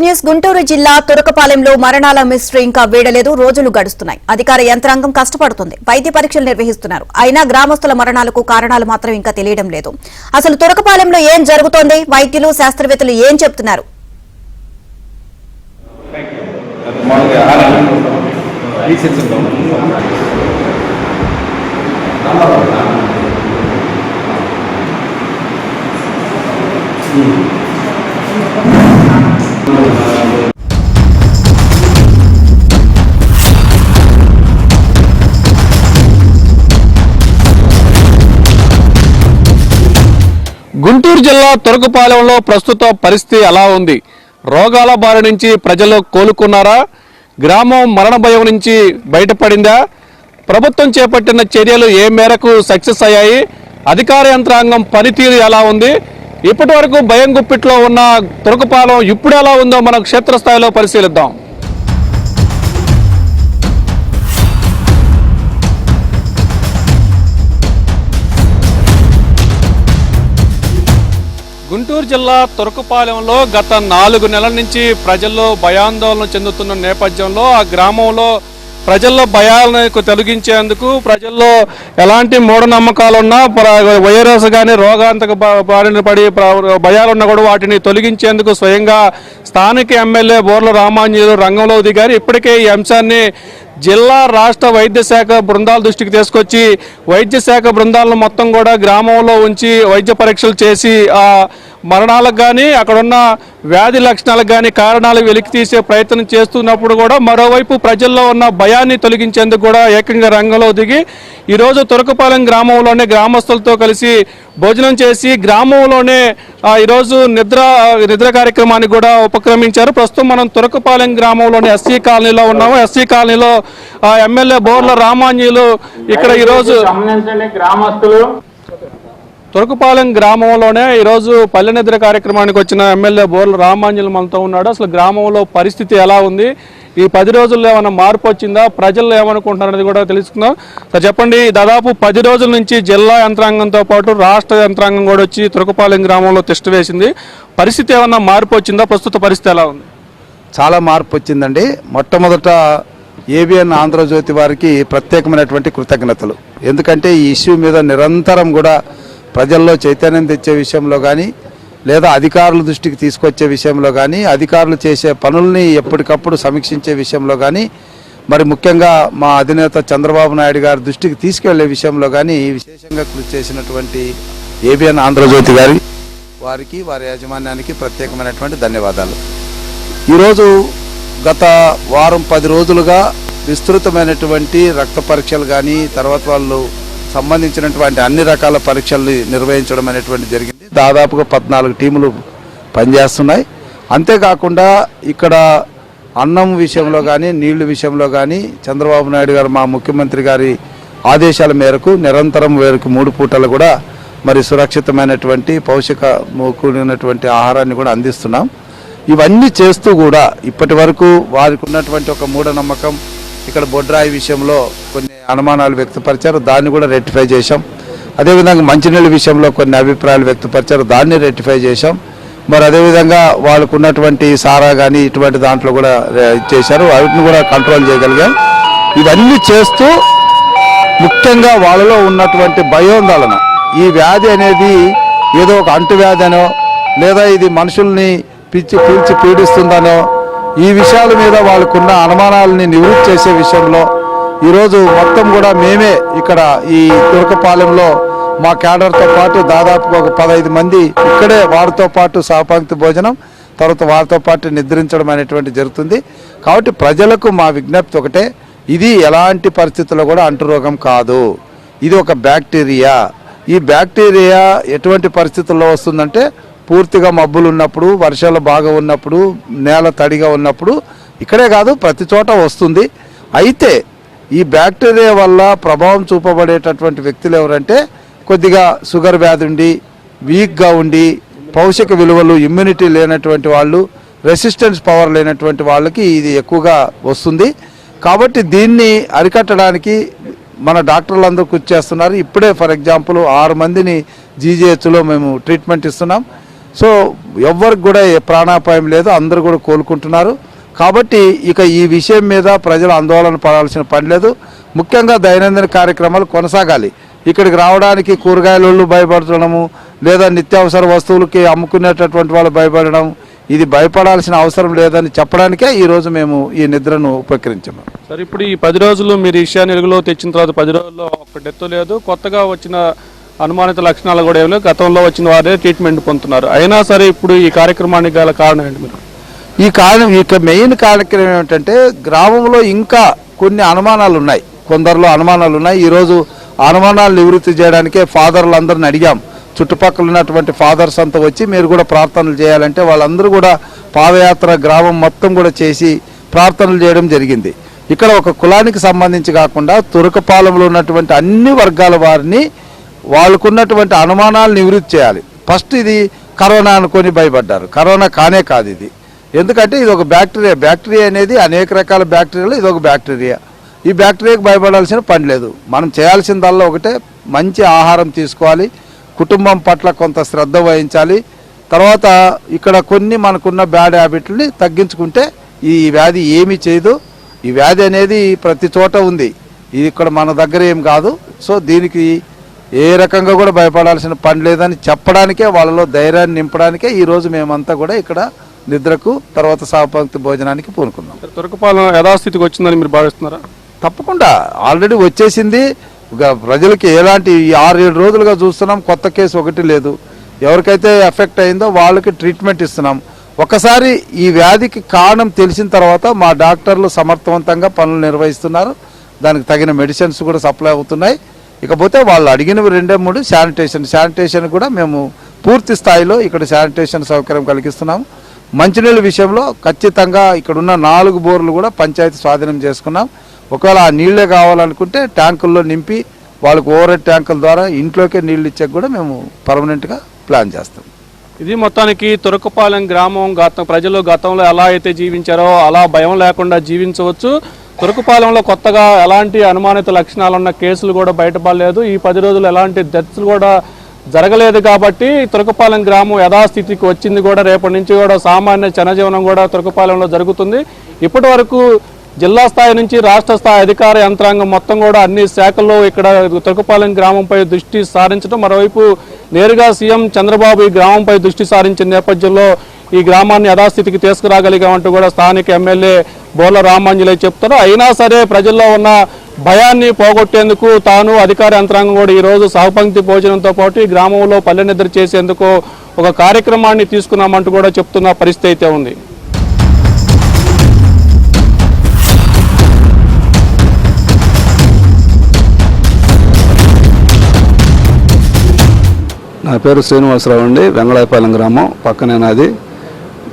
News Guntur జిల్లా తురకపాలెంలో మరణాల mystery ఇంకా వీడలేదు. రోజులు గడుస్తున్నాయి. అధికార యంత్రాంగం కష్టపడుతుంది. వైద్య పరీక్షలు నిర్వహిస్తున్నారు. అయినా గ్రామస్తుల మరణాలకు కారణాలు మాత్రం ఇంకా తెలియడం లేదు. అసలు తురకపాలెంలో ఏం జరుగుతోంది? వైద్యులు శాస్త్రవేత్తలు ఏం చెప్తున్నారు? గుంటూరు జిల్లా తురకపాలెంలో ప్రస్తుత పరిస్థితి ఎలా ఉంది? రోగాల బారి నుంచి ప్రజలు కోలుకున్నారా? గ్రామం మరణ భయం నుంచి బయటపడిందా? ప్రభుత్వం చేపట్టిన చర్యలు ఏ మేరకు సక్సెస్ అయ్యాయి? అధికార యంత్రాంగం పనితీరు ఎలా ఉంది? ఇప్పటి వరకు భయం గుప్పిట్లో ఉన్న తురకపాలెం ఇప్పుడు ఎలా ఉందో మనం క్షేత్రస్థాయిలో పరిశీలిద్దాం. గుంటూరు జిల్లా తురకపాలెంలో గత 4 నెలల నుంచి ప్రజల్లో భయాందోళన చెందుతున్న నేపథ్యంలో ఆ గ్రామంలో ప్రజల్లో భయాలను తొలగించేందుకు ప్రజల్లో ఎలాంటి మూఢనమ్మకాలున్నా వైరస్ కానీ రోగాంతక బారిన పడి భయాలున్నా కూడా వాటిని తొలగించేందుకు స్వయంగా స్థానిక ఎమ్మెల్యే బోర్ల రామాంజనేయులు రంగంలో దిగారు. ఇప్పటికే ఈ అంశాన్ని జిల్లా రాష్ట్ర వైద్య శాఖ బృందాల దృష్టికి తీసుకొచ్చి వైద్య శాఖ బృందాలను మొత్తం కూడా గ్రామంలో ఉంచి వైద్య పరీక్షలు చేసి ఆ మరణాలకు కానీ అక్కడున్న వ్యాధి లక్షణాలకు కానీ కారణాలు వెలికి తీసే ప్రయత్నం చేస్తున్నప్పుడు కూడా మరోవైపు ప్రజల్లో ఉన్న భయాన్ని తొలగించేందుకు కూడా ఏకంగా రంగంలో దిగి ఈరోజు తురకపాలెం గ్రామంలోనే గ్రామస్తులతో కలిసి భోజనం చేసి గ్రామంలోనే ఈరోజు నిద్ర కార్యక్రమాన్ని కూడా ఉపక్రమించారు. ప్రస్తుతం మనం తురకపాలెం గ్రామంలోని ఎస్సీ కాలనీలో ఉన్నాము. ఎస్సీ కాలనీలో ఎమ్మెల్యే బోర్ల రామాంజనేయులు ఇక్కడ ఈరోజు గ్రామస్తులు తురకపాలెం గ్రామంలోనే ఈరోజు పల్లె నిద్ర కార్యక్రమానికి వచ్చిన ఎమ్మెల్యే బోర్ల రామాంజనేయులు మనతో ఉన్నాడు. అసలు గ్రామంలో పరిస్థితి ఎలా ఉంది? ఈ 10 రోజుల్లో ఏమైనా మార్పు వచ్చిందా? ప్రజలు ఏమనుకుంటున్నారనేది కూడా తెలుసుకుందాం. సార్ చెప్పండి, దాదాపు 10 రోజుల నుంచి జిల్లా యంత్రాంగంతో పాటు రాష్ట్ర యంత్రాంగం కూడా వచ్చి తురకపాలెం గ్రామంలో టెస్ట్ వేసింది. పరిస్థితి ఏమన్నా మార్పు వచ్చిందా? ప్రస్తుత పరిస్థితి ఎలా ఉంది? చాలా మార్పు వచ్చిందండి. మొట్టమొదట ఏబిఎన్ ఆంధ్రజ్యోతి వారికి ప్రత్యేకమైనటువంటి కృతజ్ఞతలు. ఎందుకంటే ఈ ఇష్యూ మీద నిరంతరం కూడా ప్రజల్లో చైతన్యం తెచ్చే విషయంలో కానీ లేదా అధికారుల దృష్టికి తీసుకొచ్చే విషయంలో కానీ అధికారులు చేసే పనుల్ని ఎప్పటికప్పుడు సమీక్షించే విషయంలో కానీ మరి ముఖ్యంగా మా అధినేత చంద్రబాబు నాయుడు గారి దృష్టికి తీసుకెళ్లే విషయంలో కానీ విశేషంగా కృషి చేసినటువంటి ఏబిఎన్ ఆంధ్రజ్యోతి వారికి వారి యాజమాన్యానికి ప్రత్యేకమైనటువంటి ధన్యవాదాలు. ఈరోజు గత వారం 10 రోజులుగా విస్తృతమైనటువంటి రక్త పరీక్షలు కానీ తర్వాత వాళ్ళు సంబంధించినటువంటి అన్ని రకాల పరీక్షలు నిర్వహించడం అనేటువంటి జరిగింది. దాదాపుగా 14 టీములు పనిచేస్తున్నాయి. అంతేకాకుండా ఇక్కడ అన్నం విషయంలో కానీ నీళ్లు విషయంలో కానీ చంద్రబాబు నాయుడు గారు మా ముఖ్యమంత్రి గారి ఆదేశాల మేరకు నిరంతరం వేరకు 3 పూటలు కూడా మరి సురక్షితమైనటువంటి పౌష్టిక కూడినటువంటి ఆహారాన్ని కూడా అందిస్తున్నాం. ఇవన్నీ చేస్తూ కూడా ఇప్పటి వరకు వారికి ఉన్నటువంటి ఒక మూఢనమ్మకం ఇక్కడ బొడ్రాయి విషయంలో కొన్ని అనుమానాలు వ్యక్తపరిచారు, దాన్ని కూడా రెక్టిఫై చేశాం. అదేవిధంగా మంచినీళ్ళ విషయంలో కొన్ని అభిప్రాయాలు వ్యక్తపరిచారు, దాన్ని రెక్టిఫై చేశాం. మరి అదేవిధంగా వాళ్ళకు ఉన్నటువంటి సారా కానీ ఇటువంటి దాంట్లో కూడా చేశారు, వాటిని కూడా కంట్రోల్ చేయగలిగాం. ఇవన్నీ చేస్తూ ముఖ్యంగా వాళ్ళలో ఉన్నటువంటి భయోందోళన, ఈ వ్యాధి అనేది ఏదో ఒక అంటువ్యాధి అనో లేదా ఇది మనుషుల్ని పీల్చి పీడిస్తుందనో ఈ విషయాల మీద వాళ్ళకున్న అనుమానాలని నివృత్తి చేసే విషయంలో ఈరోజు మొత్తం కూడా మేమే ఇక్కడ ఈ తురకపాలెంలో మా క్యాడర్తో పాటు దాదాపు ఒక 15 మంది ఇక్కడే వారితో పాటు సహపంక్తి భోజనం తర్వాత వారితో పాటు నిద్రించడం అనేటువంటి జరుగుతుంది. కాబట్టి ప్రజలకు మా విజ్ఞప్తి ఒకటే, ఇది ఎలాంటి పరిస్థితుల్లో కూడా అంటురోగం కాదు, ఇది ఒక బ్యాక్టీరియా. ఈ బ్యాక్టీరియా ఎటువంటి పరిస్థితుల్లో వస్తుందంటే పూర్తిగా మబ్బులు ఉన్నప్పుడు, వర్షాలు బాగా ఉన్నప్పుడు, నేల తడిగా ఉన్నప్పుడు, ఇక్కడే కాదు ప్రతి చోట వస్తుంది. అయితే ఈ బ్యాక్టీరియా వల్ల ప్రభావం చూపబడేటటువంటి వ్యక్తులు ఎవరంటే కొద్దిగా షుగర్ వ్యాధి ఉండి వీక్గా ఉండి పౌష్టిక విలువలు ఇమ్యూనిటీ లేనటువంటి వాళ్ళు, రెసిస్టెన్స్ పవర్ లేనటువంటి వాళ్ళకి ఇది ఎక్కువగా వస్తుంది. కాబట్టి దీన్ని అరికట్టడానికి మన డాక్టర్లు అందరూ కృషి చేస్తున్నారు. ఇప్పుడే ఫర్ ఎగ్జాంపుల్ 6 మందిని జీజీహెచ్లో మేము ట్రీట్మెంట్ ఇస్తున్నాం. సో ఎవ్వరికి కూడా ఏ ప్రాణాపాయం లేదు, అందరూ కూడా కోలుకుంటున్నారు. కాబట్టి ఇక ఈ విషయం మీద ప్రజలు ఆందోళన పడాల్సిన పని లేదు. ముఖ్యంగా దైనందిన కార్యక్రమాలు కొనసాగాలి. ఇక్కడికి రావడానికి కూరగాయలు భయపడటము, లేదా నిత్యావసర వస్తువులకి అమ్ముకునేటటువంటి వాళ్ళు భయపడడం, ఇది భయపడాల్సిన అవసరం లేదని చెప్పడానికే ఈరోజు మేము ఈ నిద్రను ఉపక్రమించాము. సరే, ఇప్పుడు ఈ 10 రోజులు మీరు ఈ విషయాన్ని వెలుగులో తెచ్చిన తర్వాత 10 రోజుల్లో ఒక్క డెత్ లేదు, కొత్తగా వచ్చిన అనుమానిత లక్షణాలు కూడా ఏమి లేవు, గతంలో వచ్చిన వారే ట్రీట్మెంట్ పొందుతున్నారు. అయినా సరే ఇప్పుడు ఈ కార్యక్రమానికి గల కారణం ఏంటి? మీరు ఇక మెయిన్ కార్యక్రమం ఏమిటంటే గ్రామంలో ఇంకా కొన్ని అనుమానాలు ఉన్నాయి, కొందరిలో అనుమానాలు ఉన్నాయి. ఈరోజు అనుమానాలు నివృత్తి చేయడానికే ఫాదర్లు అందరిని అడిగాం. చుట్టుపక్కల ఉన్నటువంటి ఫాదర్స్ అంతా వచ్చి మీరు కూడా ప్రార్థనలు చేయాలంటే వాళ్ళందరూ కూడా పాదయాత్ర గ్రామం మొత్తం కూడా చేసి ప్రార్థనలు చేయడం జరిగింది. ఇక్కడ ఒక కులానికి సంబంధించి కాకుండా తురకపాలెంలో ఉన్నటువంటి అన్ని వర్గాల వారిని వాళ్ళకున్నటువంటి అనుమానాలు నివృత్తి చేయాలి. ఫస్ట్ ఇది కరోనా అనుకొని భయపడ్డారు, కరోనా కానే కాదు ఇది. ఎందుకంటే ఇది ఒక బ్యాక్టీరియా అనేది అనేక రకాల బ్యాక్టీరియాలు ఇది ఒక బ్యాక్టీరియా. ఈ బ్యాక్టీరియాకి భయపడాల్సిన పని లేదు. మనం చేయాల్సిందల్లా ఒకటే, మంచి ఆహారం తీసుకోవాలి, కుటుంబం పట్ల కొంత శ్రద్ధ వహించాలి. తర్వాత ఇక్కడ కొన్ని మనకున్న బ్యాడ్ హ్యాబిట్ని తగ్గించుకుంటే ఈ వ్యాధి ఏమీ చేయదు. ఈ వ్యాధి అనేది ప్రతి చోట ఉంది, ఇది ఇక్కడ మన దగ్గర ఏం కాదు. సో దీనికి ఏ రకంగా కూడా భయపడాల్సిన పని లేదని చెప్పడానికే, వాళ్ళలో ధైర్యాన్ని నింపడానికే ఈరోజు మేమంతా కూడా ఇక్కడ నిద్రకు తర్వాత సహపంక్తి భోజనానికి పూనుకున్నాం. తురకపాలెం యథాస్థితికి వచ్చిందని మీరు భావిస్తున్నారా? తప్పకుండా ఆల్రెడీ వచ్చేసింది. ప్రజలకి ఎలాంటి 6-7 రోజులుగా చూస్తున్నాం, కొత్త కేసు ఒకటి లేదు. ఎవరికైతే ఎఫెక్ట్ అయిందో వాళ్ళకి ట్రీట్మెంట్ ఇస్తున్నాం. ఒకసారి ఈ వ్యాధికి కారణం తెలిసిన తర్వాత మా డాక్టర్లు సమర్థవంతంగా పనులు నిర్వహిస్తున్నారు. దానికి తగిన మెడిసిన్స్ కూడా సప్లై అవుతున్నాయి. ఇకపోతే వాళ్ళు అడిగినవి 2-3 శానిటేషన్ కూడా మేము పూర్తి స్థాయిలో ఇక్కడ శానిటేషన్ సౌకర్యం కలిగిస్తున్నాము. మంచినీళ్ళ విషయంలో ఖచ్చితంగా ఇక్కడున్న 4 బోర్లు కూడా పంచాయతీ స్వాధీనం చేసుకున్నాం. ఒకవేళ ఆ నీళ్లే కావాలనుకుంటే ట్యాంకుల్లో నింపి వాళ్ళకు ఓవర్ హెడ్ ట్యాంకుల ద్వారా ఇంట్లోకే నీళ్ళు ఇచ్చాక కూడా మేము పర్మనెంట్గా ప్లాన్ చేస్తాం. ఇది మొత్తానికి తురకపాలెం గ్రామం ప్రజలు గతంలో ఎలా అయితే జీవించారో అలా భయం లేకుండా జీవించవచ్చు. తురకపాలెంలో కొత్తగా ఎలాంటి అనుమానిత లక్షణాలు ఉన్న కేసులు కూడా బయటపడలేదు. ఈ 10 రోజులు ఎలాంటి డెత్స్ కూడా జరగలేదు. కాబట్టి తురకపాలెం గ్రామం యథాస్థితికి వచ్చింది కూడా. రేపటి నుంచి కూడా సామాన్య జనజీవనం కూడా తురకపాలెంలో జరుగుతుంది. ఇప్పటి వరకు జిల్లా స్థాయి నుంచి రాష్ట్ర స్థాయి అధికార యంత్రాంగం మొత్తం కూడా అన్ని శాఖల్లో ఇక్కడ తురకపాలెం గ్రామంపై దృష్టి సారించడం, మరోవైపు నేరుగా సీఎం చంద్రబాబు ఈ గ్రామంపై దృష్టి సారించిన నేపథ్యంలో ఈ గ్రామాన్ని యథాస్థితికి తీసుకురాగలిగామంటూ కూడా స్థానిక ఎమ్మెల్యే బోర్ల రామాంజనేయ చెప్తారు. అయినా సరే ప్రజల్లో ఉన్న భయాన్ని పోగొట్టేందుకు తాను అధికార యంత్రాంగం కూడా ఈరోజు సహపంక్తి భోజనంతో పాటు ఈ గ్రామంలో పల్లె నిద్ర చేసేందుకు ఒక కార్యక్రమాన్ని తీసుకున్నామంటూ కూడా చెప్తున్న పరిస్థితి అయితే ఉంది. నా పేరు శ్రీనివాసరావు అండి, వెంగళాయపాలెం గ్రామం పక్కనే నాది.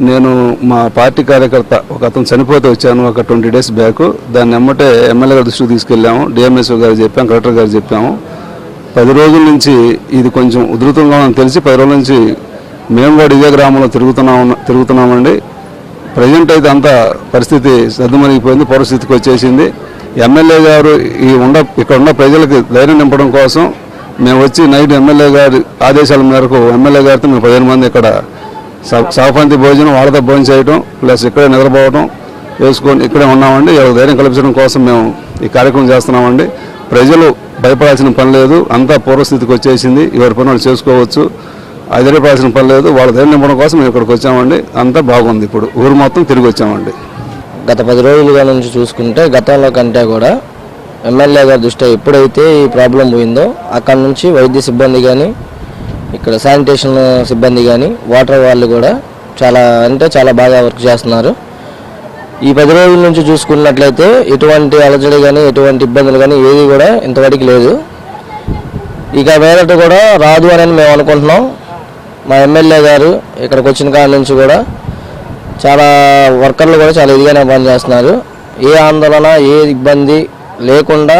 నేను మా పార్టీ కార్యకర్త ఒక అతను చనిపోతే వచ్చాను ఒక 20 days బ్యాక్. దాన్ని ఎమ్మటే ఎమ్మెల్యే గారి దృష్టికి తీసుకెళ్ళాము, డిఎంఎస్ఓ గారు చెప్పాము, కలెక్టర్ గారు చెప్పాము. 10 రోజుల నుంచి ఇది కొంచెం ఉధృతంగా ఉందని తెలిసి 10 రోజుల నుంచి మేము కూడా ఇదే గ్రామంలో తిరుగుతున్నామండి. ప్రజెంట్ అయితే అంతా పరిస్థితి సర్దుమణిగిపోయింది, పరిస్థితికి వచ్చేసింది. ఎమ్మెల్యే గారు ఇక్కడ ఉన్న ప్రజలకి ధైర్యం నింపడం కోసం మేము వచ్చి నైట్ ఎమ్మెల్యే గారి ఆదేశాల మేరకు ఎమ్మెల్యే గారితో మేము 15 మంది ఇక్కడ సహపంక్తి భోజనం వాళ్ళతో భోజనం చేయడం ప్లస్ ఇక్కడే నిద్రపోవడం వేసుకొని ఇక్కడే ఉన్నామండి. ధైర్యం కల్పించడం కోసం మేము ఈ కార్యక్రమం చేస్తున్నామండి. ప్రజలు భయపడాల్సిన పని లేదు, అంతా పూర్వస్థితికి వచ్చేసింది. ఎవరి పని వాళ్ళు చేసుకోవచ్చు, అదిరిపడాల్సిన పని లేదు. వాళ్ళ ధైర్యం నింపడం కోసం మేము ఇక్కడికి వచ్చామండి. అంతా బాగుంది. ఇప్పుడు ఊరు మొత్తం తిరిగి వచ్చామండి. గత 10 రోజులుగా నుంచి చూసుకుంటే గతంలో కంటే కూడా ఎమ్మెల్యే గారి దృష్టి ఎప్పుడైతే ఈ ప్రాబ్లం పోయిందో అక్కడ నుంచి వైద్య సిబ్బంది కానీ ఇక్కడ శానిటేషన్ సిబ్బంది కానీ వాటర్ వాళ్ళు కూడా చాలా బాగా వర్క్ చేస్తున్నారు. ఈ 10 రోజుల నుంచి చూసుకున్నట్లయితే ఎటువంటి అలజడి కానీ ఎటువంటి ఇబ్బందులు కానీ ఏది కూడా ఇంతవరకు లేదు. ఇక మీదట కూడా రాదు అని మేము అనుకుంటున్నాం. మా ఎమ్మెల్యే గారు ఇక్కడికి వచ్చిన కాడ నుంచి కూడా చాలా వర్కర్లు కూడా చాలా ఇదిగానే పనిచేస్తున్నారు. ఏ ఆందోళన ఏ ఇబ్బంది లేకుండా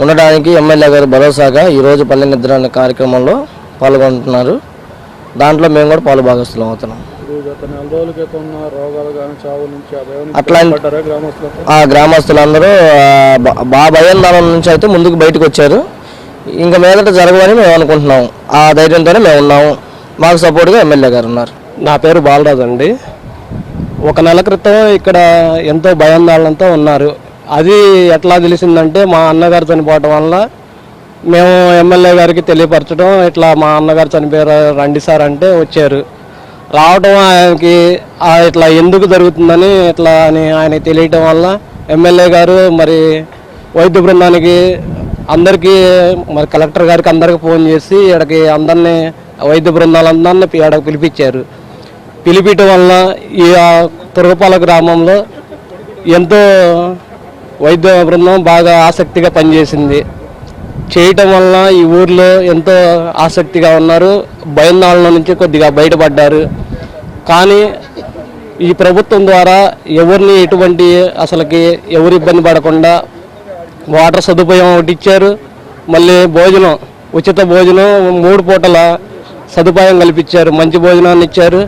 ఉండడానికి ఎమ్మెల్యే గారు భరోసాగా ఈరోజు పల్లె నిద్ర అనే కార్యక్రమంలో పాల్గొంటున్నారు. దాంట్లో మేము కూడా పాలు భాగస్తులం అవుతున్నాం. అట్లా గ్రామస్తులందరూ భయాందోళన నుంచి అయితే ముందుకు బయటకు వచ్చారు. ఇంకా మీదట జరగవని మేము అనుకుంటున్నాం. ఆ ధైర్యంతోనే మేము ఉన్నాము. మాకు సపోర్ట్గా ఎమ్మెల్యే గారు ఉన్నారు. నా పేరు బాలరాజు అండి. ఒక నెల క్రితం ఇక్కడ ఎంతో భయాందోళనతో ఉన్నారు. అది ఎట్లా తెలిసిందంటే మా అన్నగారు చనిపోవటం వల్ల మేము ఎమ్మెల్యే గారికి తెలియపరచడం, ఇట్లా మా అన్నగారు చనిపోయారు రండి సార్ అంటే వచ్చారు. రావడం ఆయనకి ఇట్లా ఎందుకు జరుగుతుందని ఇట్లా అని ఆయనకి తెలియటం వల్ల ఎమ్మెల్యే గారు మరి వైద్య బృందానికి అందరికీ మరి కలెక్టర్ గారికి అందరికి ఫోన్ చేసి ఇక్కడికి అందరినీ వైద్య బృందాలందరినీ ఇక్కడికి పిలిపించారు. పిలిపించడం వల్ల ఈ తురగపాల గ్రామంలో ఎంతో వైద్య బృందం బాగా ఆసక్తిగా పనిచేసింది. చేయటం వల్ల ఈ ఊర్లో ఎంతో ఆసక్తిగా ఉన్నారు, భయాందోళన నుంచి కొద్దిగా బయటపడ్డారు. కానీ ఈ ప్రభుత్వం ద్వారా ఎవరిని ఎటువంటి అసలుకి ఎవరు ఇబ్బంది పడకుండా వాటర్ సదుపాయం ఒకటి ఇచ్చారు. మళ్ళీ భోజనం, ఉచిత భోజనం 3 పూటల సదుపాయం కల్పించారు, మంచి భోజనాన్ని ఇచ్చారు.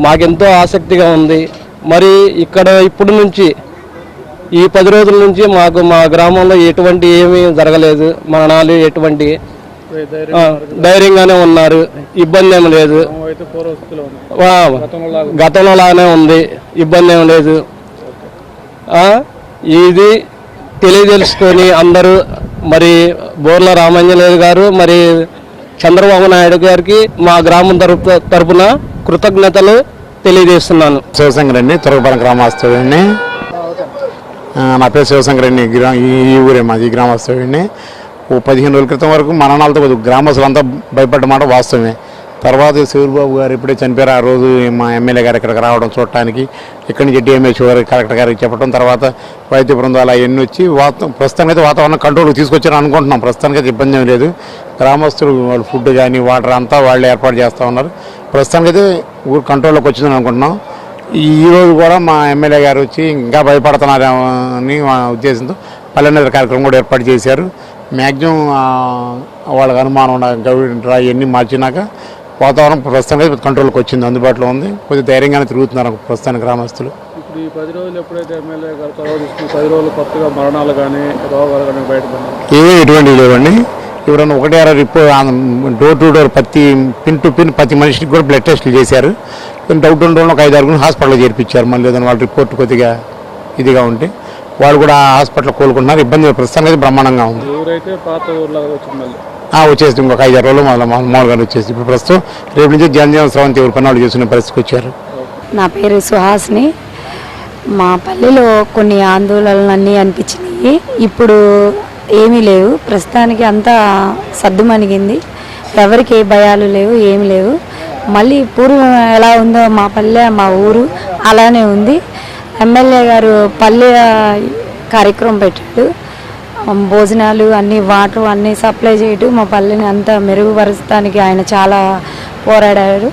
మాకెంతో ఆసక్తిగా ఉంది. మరి ఇక్కడ ఇప్పుడు నుంచి ఈ 10 రోజుల నుంచి మాకు మా గ్రామంలో ఎటువంటి ఏమీ జరగలేదు, మరణాలు ఎటువంటి ధైర్యంగానే ఉన్నారు, ఇబ్బంది ఏమి లేదు. గతంలో లాగానే ఉంది, ఇబ్బంది ఏమి లేదు. ఇది తెలియజేసుకొని అందరూ మరి బోర్ల రామాంజనేయులు గారు మరి చంద్రబాబు నాయుడు గారికి మా గ్రామం తరపున కృతజ్ఞతలు తెలియజేస్తున్నాను. శివశంకరెడ్డి, తురగపాలెం గ్రామస్తుడిని. నా పేరు శివశంకరెడ్డి, ఈ ఊరే మాది, గ్రామస్తుడిని. 15 రోజుల క్రితం వరకు మరణాలతో గ్రామస్తులంతా భయపడ్డమాట వాస్తవమే. తర్వాత సూర్యబాబు గారు ఎప్పుడే చనిపోయారు ఆ రోజు మా ఎమ్మెల్యే గారు ఇక్కడికి రావడం చూడటానికి, ఇక్కడి నుంచి డిఎంహెచ్ గారు కలెక్టర్ గారికి చెప్పడం, తర్వాత వైద్య బృందాలు అవన్నీ వచ్చి ప్రస్తుతానికి అయితే వాతావరణం కంట్రోల్కి తీసుకొచ్చారు అనుకుంటున్నాం. ప్రస్తుతానికి అయితే ఇబ్బంది ఏం లేదు. గ్రామస్తులు వాళ్ళు ఫుడ్ కానీ వాటర్ అంతా వాళ్ళు ఏర్పాటు చేస్తూ ఉన్నారు. ప్రస్తుతానికి అయితే ఊరు కంట్రోల్లోకి వచ్చిందని అనుకుంటున్నాం. ఈరోజు కూడా మా ఎమ్మెల్యే గారు వచ్చి ఇంకా భయపడుతున్నారేమో అని మా ఉద్దేశంతో పల్లెనగర్ కార్యక్రమం కూడా ఏర్పాటు చేశారు. మ్యాక్సిమం వాళ్ళకి అనుమానం గవర్నమెంట్ ఇవన్నీ మార్చినాక వాతావరణం ప్రస్తుతానికి కంట్రోల్కి వచ్చింది, అందుబాటులో ఉంది. కొద్దిగా ధైర్యంగానే తిరుగుతున్నారు ప్రస్తుతానికి గ్రామస్తులు. ఇప్పుడు ఈ 10 రోజులు ఎప్పుడైతే ఎమ్మెల్యే గారు చొరవ తీసుకుని 10 రోజులు కొత్తగా మరణాలు కానీ రోగాలు కానీ బయటపడినారు? ఏమీ ఎటువంటివి లేవండి. ఎవరైనా 1 report door to door pin to pin ప్రతి మనిషికి కూడా బ్లడ్ టెస్టులు చేశారు. డౌట్ ఉండడం ఒక 5-6 హాస్పిటల్లో చేర్పించారు. మళ్ళీ ఏదైనా వాళ్ళ రిపోర్ట్ కొద్దిగా ఇదిగా ఉంటే వాళ్ళు కూడా హాస్పిటల్ కోలుకుంటున్నారు. ఇబ్బంది ప్రస్తుతానికి అయితే బ్రహ్మాండంగా ఉంది. ఊరైతే పాత ఊర్లాగా వచ్చింది, మళ్ళీ వచ్చేసి ఇంకొక 5-6 రోజులు మామూలుగా వచ్చేసి ఇప్పుడు ప్రస్తుతం రేపు నుంచి జనజీవన స్రవంతి ఎవరు పన్నాళ్ళు చేసుకునే పరిస్థితికి వచ్చారు. నా పేరు సుహాస్ని. మా పల్లెలో కొన్ని ఆందోళనలన్నీ అనిపించినాయి, ఇప్పుడు ఏమీ లేవు. ప్రస్తుతానికి అంతా సద్దుమణిగింది, ఎవరికి ఏ భయాలు లేవు, ఏమి లేవు. మళ్ళీ పూర్వం ఎలా ఉందో మా పల్లె మా ఊరు అలానే ఉంది. ఎమ్మెల్యే గారు పల్లె కార్యక్రమం పెట్టాడు, భోజనాలు అన్నీ వాటర్ అన్నీ సప్లై చేయడం, మా పల్లెని అంతా మెరుగుపరచడానికి ఆయన చాలా పోరాడారు.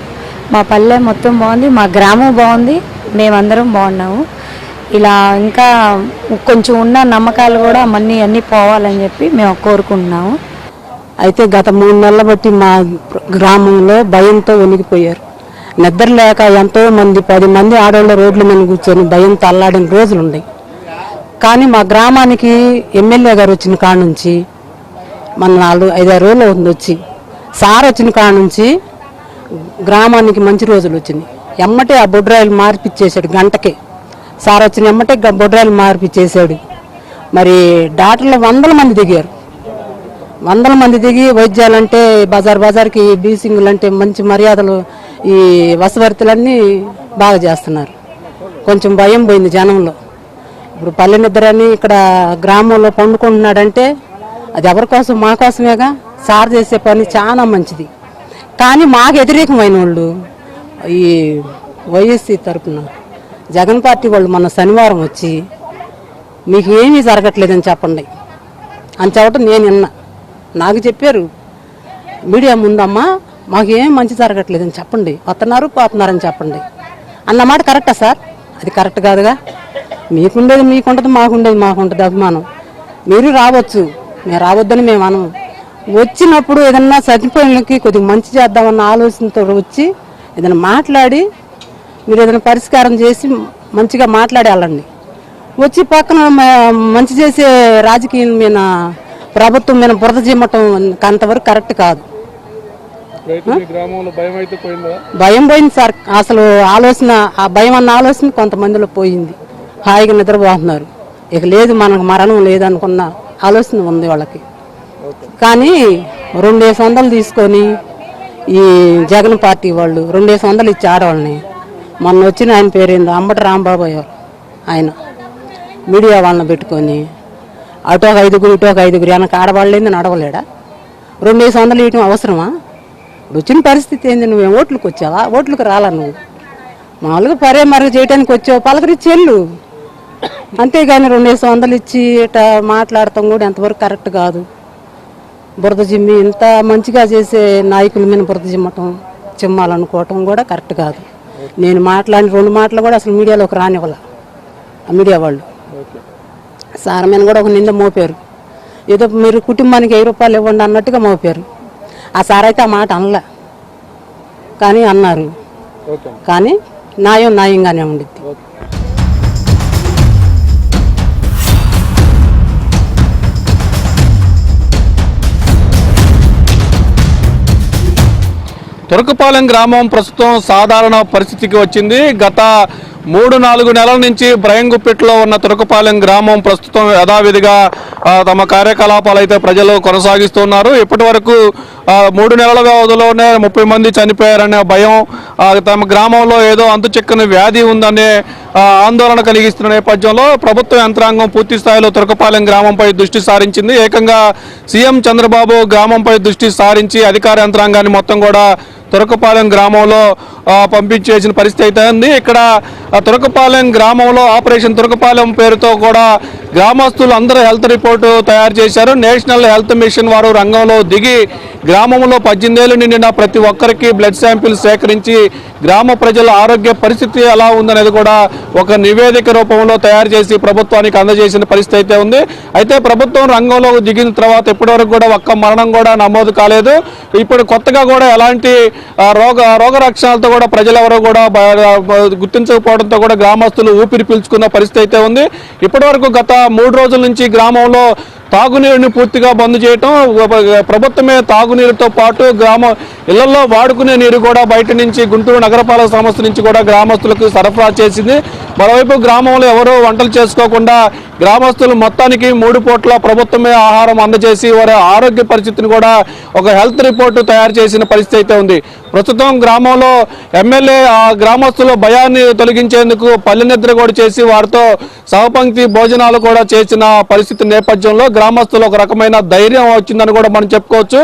మా పల్లె మొత్తం బాగుంది, మా గ్రామం బాగుంది, మేమందరం బాగున్నాము. ఇలా ఇంకా కొంచెం ఉన్న నమ్మకాలు కూడా అన్నీ పోవాలని చెప్పి మేము కోరుకుంటున్నాము. అయితే గత 3 నెలల బట్టి మా గ్రామంలో భయంతో వణికిపోయారు. నిద్ర లేక ఎంతో మంది 10 మంది ఆడవాళ్ళ రోడ్ల మీద కూర్చొని భయంతో అల్లాడిన రోజులు ఉన్నాయి. కానీ మా గ్రామానికి ఎమ్మెల్యే గారు వచ్చిన కాడ నుంచి మన 4-5 రోజులు అవుతుంది వచ్చి, సార్ వచ్చిన కాడ నుంచి గ్రామానికి మంచి రోజులు వచ్చినాయి. ఎమ్మటే ఆ బొడ్రాయిలు మార్పిచ్చేసాడు, గంటకే సార్ వచ్చిన ఎమ్మటే బొడ్రాయిలు మార్పిచ్చేసాడు. మరి డాక్టర్లు 100 మంది దిగారు, 100 మంది దిగి వైద్యాలంటే బజార్కి బీసింగులు అంటే మంచి మర్యాదలు ఈ వసవర్తులన్నీ బాగా చేస్తున్నారు. కొంచెం భయం పోయింది జనంలో. ఇప్పుడు పల్లె నిద్రని ఇక్కడ గ్రామంలో పండుకుంటున్నాడంటే అది ఎవరి కోసం, మా కోసమేగా. సార్ చేసే పని చాలా మంచిది. కానీ మాకు వ్యతిరేకమైన వాళ్ళు ఈ వైఎస్సీ తరఫున జగన్ పార్టీ వాళ్ళు మొన్న శనివారం వచ్చి మీకు ఏమీ జరగట్లేదని చెప్పండి అని చెప్పటం నేను విన్నా. నాకు చెప్పారు మీడియా ముందమ్మా, మాకు ఏం మంచి జరగట్లేదని చెప్పండి, వస్తున్నారు పోతున్నారని చెప్పండి అన్నమాట. కరెక్టా సార్? అది కరెక్ట్ కాదుగా. మీకుండేది మీకుంటుంది, మాకుంటుంది అభిమానం. మీరు రావచ్చు, మేము రావద్దని మేము అనము. వచ్చినప్పుడు ఏదన్నా చనిపోయినకి కొద్దిగా మంచి చేద్దామన్న ఆలోచనతో వచ్చి ఏదైనా మాట్లాడి మీరు ఏదైనా పరిష్కారం చేసి మంచిగా మాట్లాడి వెళ్ళండి. వచ్చి పక్కన మంచి చేసే రాజకీయం మీద ప్రభుత్వం మీద బురద చిమ్మటం అంతవరకు కరెక్ట్ కాదు. రైతు మీ గ్రామంలో భయం అయితే పోయిందా? భయం పోయింది సార్. అసలు ఆలోచన, ఆ భయం అన్న ఆలోచన కొంతమందిలో పోయింది. హాయిగా నిద్రపోతున్నారు. ఇక లేదు, మనకు మరణం లేదనుకున్న ఆలోచన ఉంది వాళ్ళకి. కానీ 2,500 తీసుకొని ఈ జగన్ పార్టీ వాళ్ళు 2,500 ఇచ్చి ఆడవాళ్ళని, మొన్న వచ్చిన ఆయన పేరేందో అంబటి రాంబాబు ఆయన మీడియా వాళ్ళని పెట్టుకొని అటు ఒక 5గురు ఇటు ఒక 5గురు వెనక ఆడవాళ్ళేంది నడవలేడా? 2,500 ఇవ్వటం అవసరమా? ఇప్పుడు వచ్చిన పరిస్థితి ఏంది? నువ్వేం ఓట్లకు వచ్చావా? ఓట్లకు రాలా నువ్వు. మామూలుగా మరుగు చేయడానికి వచ్చావు, పలకరించి వెళ్ళు. అంతేగాని 2,500 ఇచ్చి ఇట్లా మాట్లాడటం కూడా ఎంతవరకు కరెక్ట్ కాదు. బురద జిమ్మి ఇంత మంచిగా చేసే నాయకుల మీద బురద చిమ్మాలనుకోవటం కూడా కరెక్ట్ కాదు. నేను మాట్లాడిన 2 మాటలు కూడా అసలు మీడియాలోకి రానివ్వాల. ఆ మీడియా వాళ్ళు సార్ మీద కూడా ఒక నింద మోపారు. ఏదో మీరు కుటుంబానికి 1000 రూపాయలు ఇవ్వండి అన్నట్టుగా మోపారు. ఆ సార్ అయితే ఆ మాట అనలే, కానీ అన్నారు. కానీ న్యాయంగానే ఉండిద్ది. తురకపాలెం గ్రామం ప్రస్తుతం సాధారణ పరిస్థితికి వచ్చింది. గత 3-4 నెలల నుంచి బ్రయంగుప్పెట్లో ఉన్న తురకపాలెం గ్రామం ప్రస్తుతం యథావిధిగా తమ కార్యకలాపాలు అయితే ప్రజలు కొనసాగిస్తున్నారు. ఇప్పటి వరకు 3 నెలల వ్యవధిలోనే 30 మంది చనిపోయారనే భయం, తమ గ్రామంలో ఏదో అంతుచిక్కని వ్యాధి ఉందనే ఆందోళన కలిగిస్తున్న నేపథ్యంలో ప్రభుత్వ యంత్రాంగం పూర్తి స్థాయిలో తురకపాలెం గ్రామంపై దృష్టి సారించింది. ఏకంగా సీఎం చంద్రబాబు గ్రామంపై దృష్టి సారించి అధికార యంత్రాంగాన్ని మొత్తం కూడా తురకపాలెం గ్రామంలో పంపించేసిన పరిస్థితి అయితే ఉంది. ఇక్కడ తురకపాలెం గ్రామంలో ఆపరేషన్ తురకపాలెం పేరుతో కూడా గ్రామస్తులు అందరూ హెల్త్ రిపోర్టు తయారు చేశారు. నేషనల్ హెల్త్ మిషన్ వారు రంగంలో దిగి గ్రామంలో 18 ఏళ్లు నిండిన ప్రతి ఒక్కరికి బ్లడ్ శాంపిల్ సేకరించి గ్రామ ప్రజల ఆరోగ్య పరిస్థితి ఎలా ఉందనేది కూడా ఒక నివేదిక రూపంలో తయారు చేసి ప్రభుత్వానికి అందజేసిన పరిస్థితి అయితే ఉంది. అయితే ప్రభుత్వం రంగంలో దిగిన తర్వాత ఇప్పటివరకు కూడా ఒక్క మరణం కూడా నమోదు కాలేదు. ఇప్పుడు కొత్తగా కూడా ఎలాంటి రోగ రక్షణలతో కూడా ప్రజలెవరూ కూడా గుర్తించకపోవడంతో కూడా గ్రామస్తులు ఊపిరి పీల్చుకున్న పరిస్థితి అయితే ఉంది. ఇప్పటివరకు గత 3 రోజుల నుంచి గ్రామంలో తాగునీరుని పూర్తిగా బంద్ చేయటం, ప్రభుత్వమే తాగునీరుతో పాటు ఇళ్లలో వాడుకునే నీరు కూడా బయట నుంచి గుంటూరు నగరపాలక సంస్థ నుంచి కూడా గ్రామస్తులకు సరఫరా చేసింది. మరోవైపు గ్రామంలో ఎవరూ వంటలు చేసుకోకుండా గ్రామస్తులు మొత్తానికి 3 పూట్ల ప్రభుత్వమే ఆహారం అందజేసి వారి ఆరోగ్య పరిస్థితిని కూడా ఒక హెల్త్ రిపోర్టు తయారు చేసిన పరిస్థితి అయితే ఉంది. ప్రస్తుతం గ్రామంలో ఎమ్మెల్యే గ్రామస్తుల భయాన్ని తొలగించేందుకు పల్లె నిద్ర కూడా చేసి వారితో సహపంక్తి భోజనాలు కూడా చేసిన పరిస్థితి నేపథ్యంలో గ్రామస్తులు ఒక రకమైన ధైర్యం వచ్చిందని కూడా మనం చెప్పుకోవచ్చు.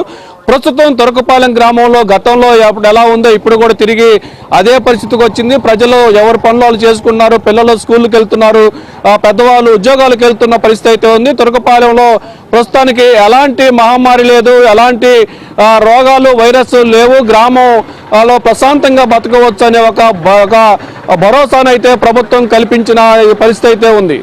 ప్రస్తుతం తురకపాలెం గ్రామంలో గతంలో ఎలా ఉందో ఇప్పుడు కూడా తిరిగి అదే పరిస్థితికి వచ్చింది. ప్రజలు ఎవరి పనులు వాళ్ళు చేసుకున్నారు, పిల్లలు స్కూల్కి వెళ్తున్నారు, పెద్దవాళ్ళు ఉద్యోగాలకు వెళ్తున్న పరిస్థితి అయితే ఉంది. తురకపాలెంలో ప్రస్తుతానికి ఎలాంటి మహమ్మారి లేదు, ఎలాంటి రోగాలు వైరస్ లేవు, గ్రామంలో ప్రశాంతంగా బతకవచ్చు అనే ఒక భరోసానైతే ప్రభుత్వం కల్పించిన పరిస్థితి అయితే ఉంది.